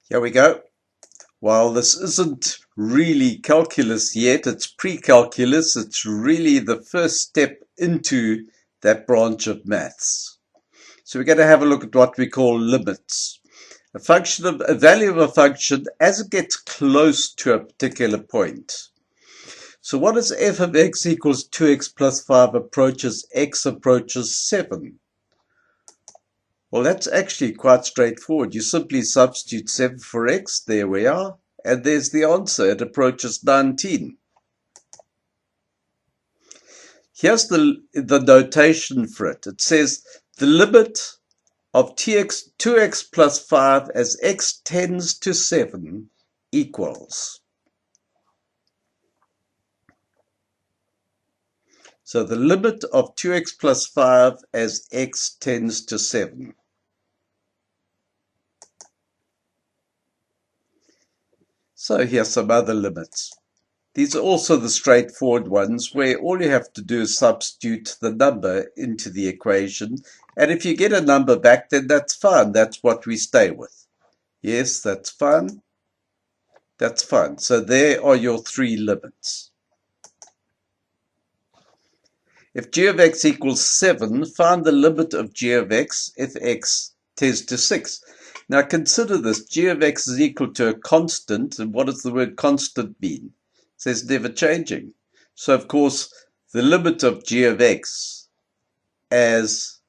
Here we go. While this isn't really calculus yet, it's pre-calculus. It's really the first step into that branch of maths. So we're going to have a look at what we call limits. A value of a function as it gets close to a particular point. So what is f of x equals 2x plus 5 approaches x approaches 7? Well, that's actually quite straightforward. You simply substitute 7 for x, there we are, and there's the answer. It approaches 19. Here's the notation for it. It says the limit of 2x plus 5 as x tends to 7 equals. So the limit of 2x plus 5 as x tends to 7. So here's some other limits. These are also the straightforward ones where all you have to do is substitute the number into the equation. And if you get a number back, then that's fine. That's what we stay with. Yes, that's fine. That's fine. So there are your three limits. If g of x equals 7, find the limit of g of x if x tends to 6. Now consider this. G of x is equal to a constant. And what does the word constant mean? It says never changing. So of course, the limit of g of x as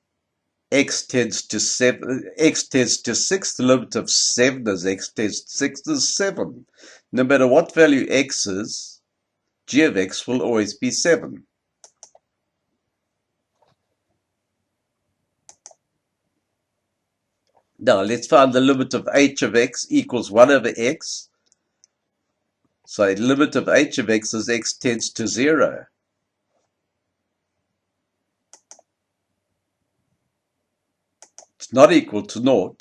x tends to 6, the limit of 7 as x tends to 6 is 7. No matter what value x is, g of x will always be 7. Now let's find the limit of h of x equals 1 over x. So the limit of h of x as x tends to 0. It's not equal to 0.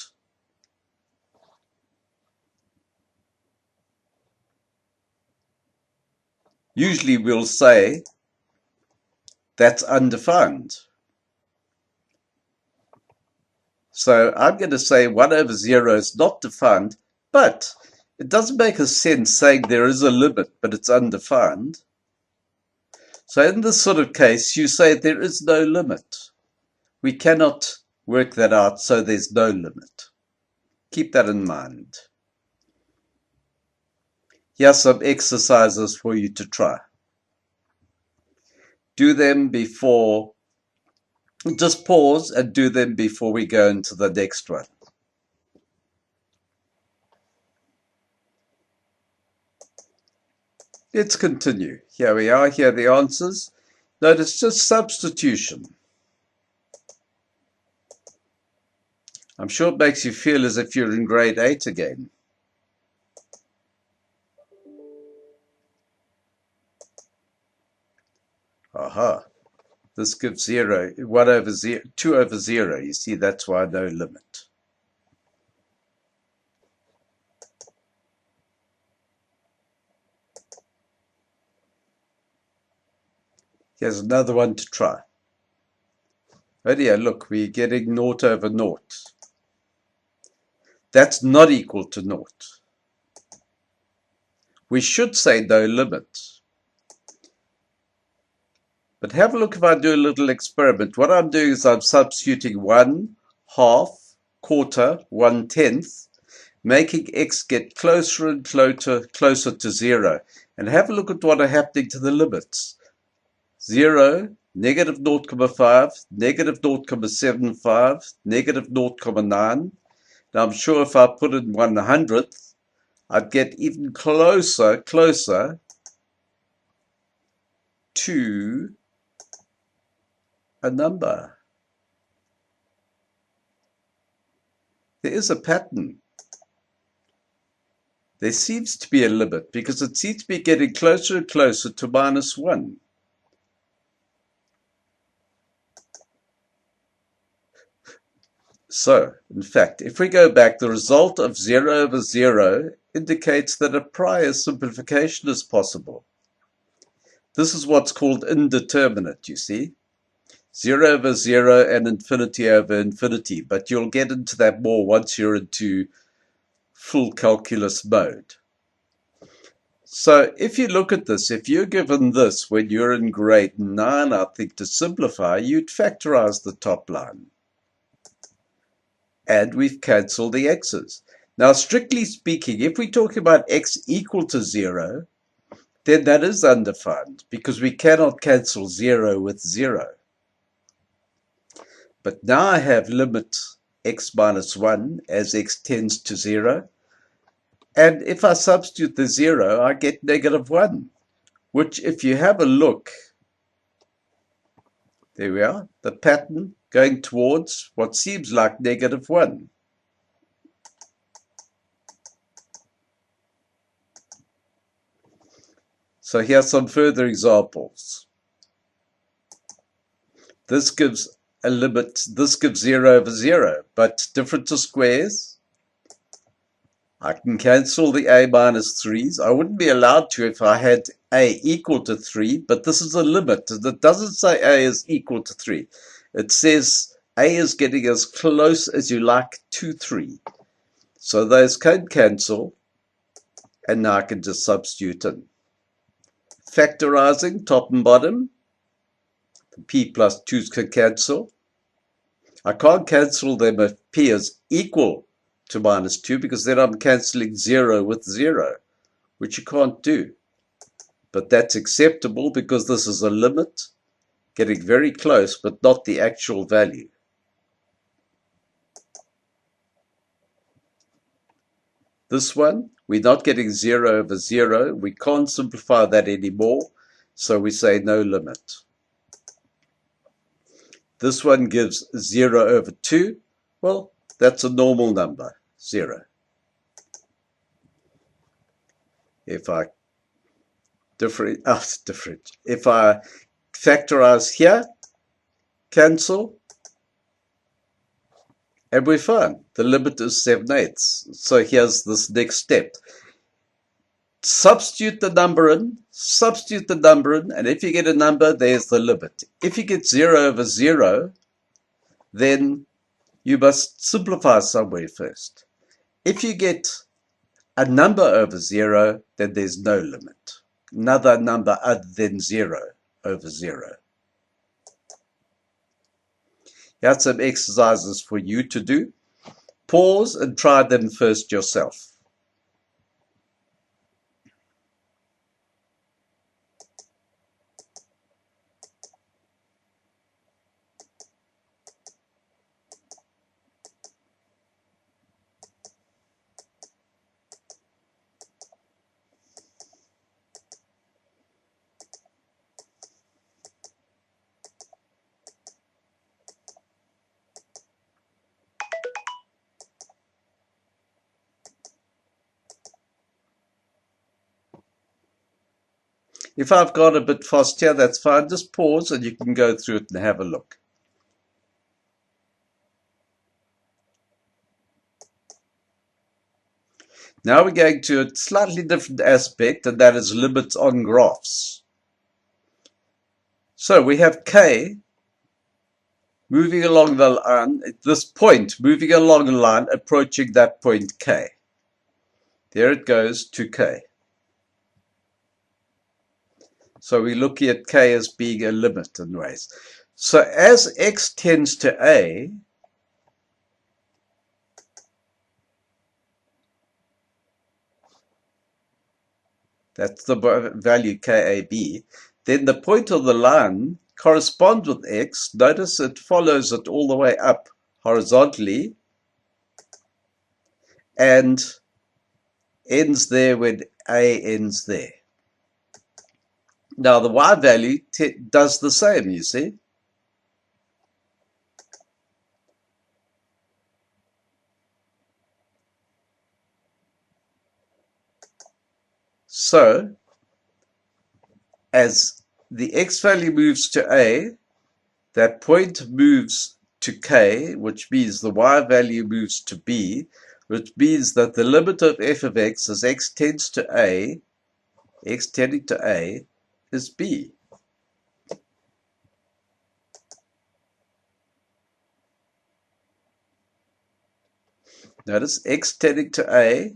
Usually we'll say that's undefined. So I'm going to say 1 over 0 is not defined, but it doesn't make a sense saying there is a limit, but it's undefined. So in this sort of case, you say there is no limit. We cannot work that out, so there's no limit. Keep that in mind. Here are some exercises for you to try. Do them before. Just pause and do them before we go into the next one. Let's continue. Here we are. Here are the answers. Notice just substitution. I'm sure it makes you feel as if you're in grade 8 again. Aha. This gives 0, 1 over 0, 2 over 0. You see, that's why no limit. Here's another one to try. Oh dear, look, we're getting 0 over 0. That's not equal to 0. We should say no limit. But have a look if I do a little experiment. What I'm doing is I'm substituting 1, half, quarter, 1/10, making x get closer and closer to 0. And have a look at what are happening to the limits. 0, negative 0,5, negative 0,75, negative 0,9. Now I'm sure if I put in 1/100th, I'd get even closer to a number. There is a pattern. There seems to be a limit because it seems to be getting closer and closer to -1. So, in fact, if we go back, the result of 0 over 0 indicates that a prior simplification is possible. This is what's called indeterminate, you see. 0 over 0 and infinity over infinity. But you'll get into that more once you're into full calculus mode. So if you look at this, if you're given this when you're in grade 9, I think to simplify, you'd factorize the top line. And we've cancelled the x's. Now, strictly speaking, if we talk about x equal to 0, then that is undefined because we cannot cancel 0 with 0. But now I have limit x minus 1 as x tends to 0. And if I substitute the 0, I get negative 1, which if you have a look, there we are, the pattern going towards what seems like negative 1. So here are some further examples. This gives a limit, this gives 0 over 0, but difference of squares. I can cancel the a minus 3's. I wouldn't be allowed to if I had a equal to 3, but this is a limit. It doesn't say a is equal to 3. It says a is getting as close as you like to 3. So those can cancel, and now I can just substitute in. Factorizing top and bottom, p plus 2's can cancel. I can't cancel them if p is equal to minus 2 because then I'm cancelling 0 with 0, which you can't do. But that's acceptable because this is a limit, getting very close, but not the actual value. This one, we're not getting 0 over 0. We can't simplify that anymore, so we say no limit. This one gives 0 over 2. Well, that's a normal number, 0. If I if I factorize here, cancel, and we're fine. The limit is 7/8. So here's this next step. Substitute the number in, and if you get a number, there's the limit. If you get 0 over 0, then you must simplify somewhere first. If you get a number over 0, then there's no limit. Another number other than 0 over 0. Here's some exercises for you to do. Pause and try them first yourself. If I've gone a bit fast here, that's fine. Just pause and you can go through it and have a look. Now we're going to a slightly different aspect, and that is limits on graphs. So we have k moving along the line, at this point, moving along the line, approaching that point k. There it goes to k. So we're looking at k as being a limit in ways. So as x tends to a, that's the value kab, then the point of the line corresponds with x. Notice it follows it all the way up horizontally and ends there when a ends there. Now the y value does the same, you see. So as the x value moves to a, that point moves to k, which means the y value moves to b, which means that the limit of f of x as x tends to a, x tending to a, is b. Notice x tending to a.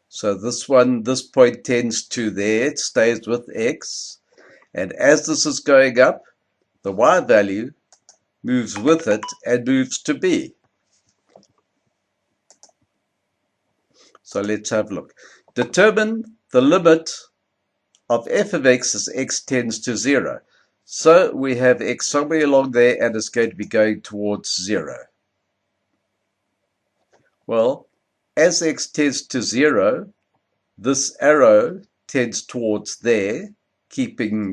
So this point tends to there, it stays with x. And as this is going up, the y value moves with it and moves to b. So let's have a look. Determine the limit of f of x as x tends to 0. So we have x somewhere along there and it's going to be going towards 0. Well, as x tends to 0, this arrow tends towards there,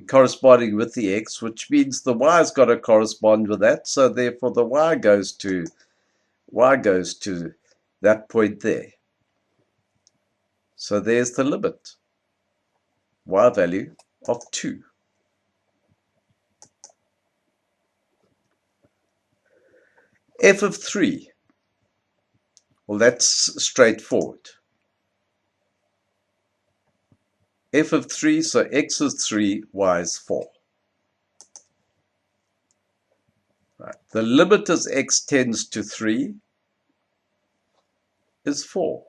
corresponding with the x, which means the y's got to correspond with that. So therefore the y goes to that point there. So there's the limit, y value of 2. F of 3. Well, that's straightforward. F of 3, so x is 3, y is 4. Right. The limit as x tends to 3 is 4.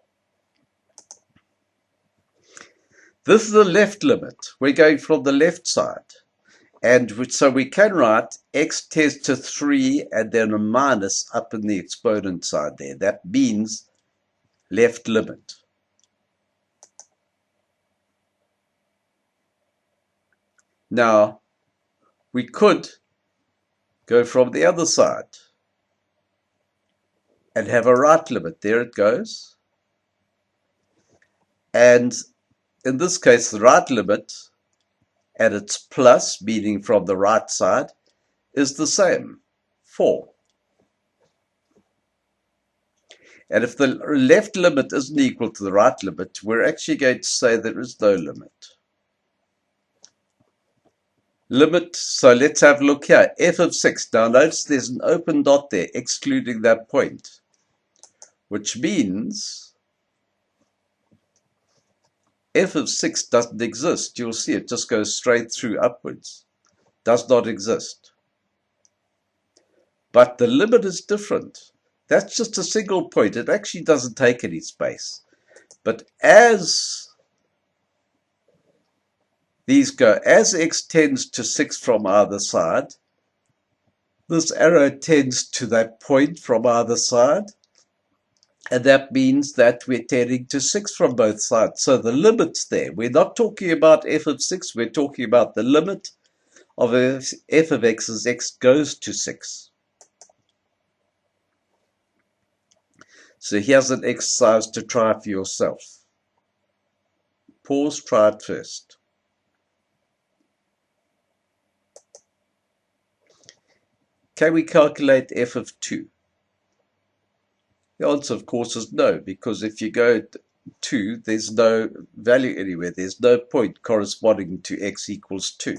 This is the left limit. We're going from the left side. And so we can write x tends to 3 and then a minus up in the exponent side there. That means left limit. Now, we could go from the other side and have a right limit. There it goes. And in this case, the right limit at its plus, meaning from the right side, is the same, 4. And if the left limit isn't equal to the right limit, we're actually going to say there is no limit. Limit, so let's have a look here. F of 6. Now notice there's an open dot there, excluding that point, which means f of 6 doesn't exist. You'll see it just goes straight through upwards. Does not exist. But the limit is different. That's just a single point. It actually doesn't take any space. But as these go, as x tends to 6 from either side, this arrow tends to that point from either side. And that means that we're tending to 6 from both sides. So the limit's there. We're not talking about f of 6. We're talking about the limit of f of x as x goes to 6. So here's an exercise to try for yourself. Pause, try it first. Can we calculate f of 2? The answer, of course, is no, because if you go 2, there's no value anywhere. There's no point corresponding to x equals 2.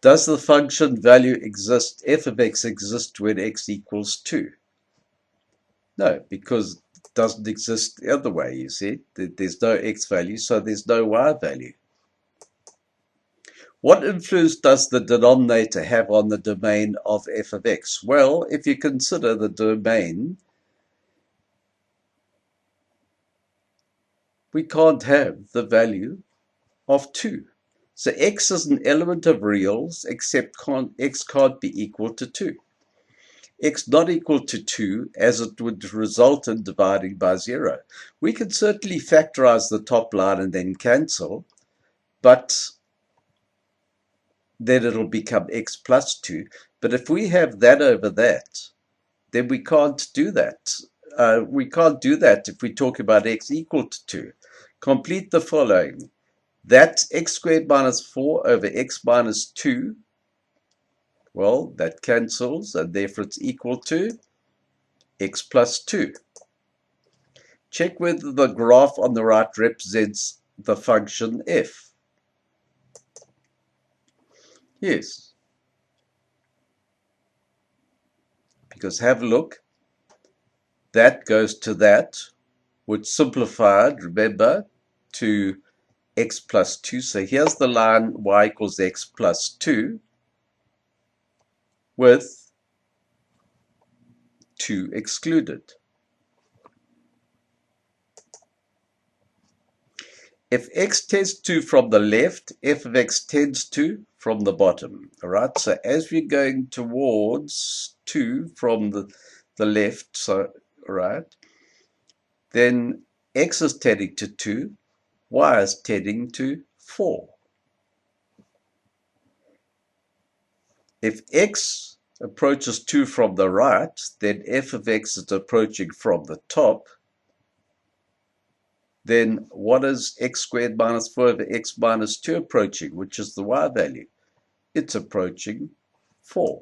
Does the function value exist, f of x exist when x equals 2? No, because it doesn't exist the other way, you see. There's no x value, so there's no y value. What influence does the denominator have on the domain of f of x? Well, if you consider the domain, we can't have the value of 2. So x is an element of reals, except x can't be equal to 2. X not equal to 2, as it would result in dividing by 0. We can certainly factorize the top line and then cancel, but then it'll become x plus 2. But if we have that over that, then we can't do that. We can't do that if we talk about x equal to 2. Complete the following. That's x squared minus 4 over x minus 2. Well, that cancels, and therefore it's equal to x plus 2. Check whether the graph on the right represents the function f. Yes. Because have a look. That goes to that, which simplified, remember, to x plus 2. So here's the line y equals x plus 2 with 2 excluded. If x tends to from the left, f of x tends to from the bottom. All right, so as we're going towards 2 from the left, so right, then x is tending to 2, y is tending to 4. If x approaches 2 from the right, then f of x is approaching from the top. Then what is x squared minus 4 over x minus 2 approaching, which is the y value? It's approaching 4.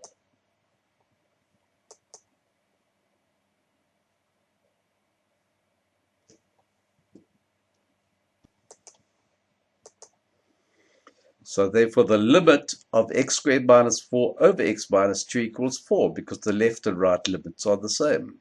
So therefore the limit of x squared minus 4 over x minus 2 equals 4, because the left and right limits are the same.